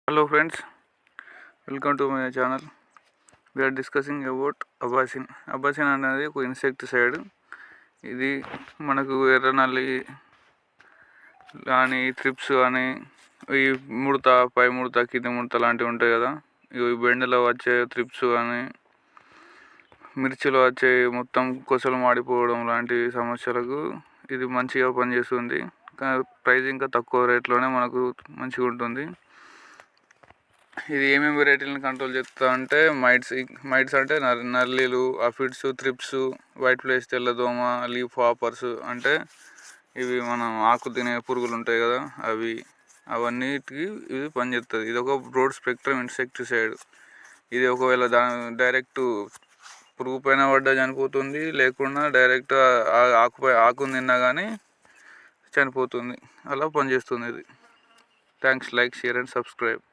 Hello friends, welcome to my channel. We are discussing about అబాసిన్. అబాసిన్ అనేది ఒక insecticide. ఇది మనకు ఎర్రనల్లి కానీ త్రిప్స్ కానీ ఈ ముడత, పై ముడత, కింది ముడత లాంటివి ఉంటాయి కదా. ఈ బెండలో వచ్చే త్రిప్స్ కానీ మిర్చిలో వచ్చే మొత్తం కొసలు మాడిపోవడం లాంటి సమస్యలకు ఇది మంచిగా పనిచేస్తుంది. ప్రైస్ ఇంకా తక్కువ రేట్లోనే మనకు మంచిగా ఉంటుంది. ఇది ఏమేమి వెరైటీలను కంట్రోల్ చేస్తా అంటే మైట్స్ అంటే నల్లీలు, అఫిడ్స్, త్రిప్స్, వైట్ ఫ్లైస్, తెల్లదోమ, లీఫ్ హాపర్స్ అంటే ఇవి మనం ఆకు తినే పురుగులు ఉంటాయి కదా అవన్నిటికి ఇది పనిచేస్తుంది. ఇది ఒక బ్రోడ్ స్పెక్ట్రమ్ ఇన్సెక్టిసైడ్. ఇది ఒకవేళ డైరెక్ట్ పురుగు పైన పడ్డా చనిపోతుంది, లేకుండా డైరెక్ట్ ఆకుని తిన్నా కానీ చనిపోతుంది. అలా పనిచేస్తుంది ఇది. Thanks. Like, share and subscribe.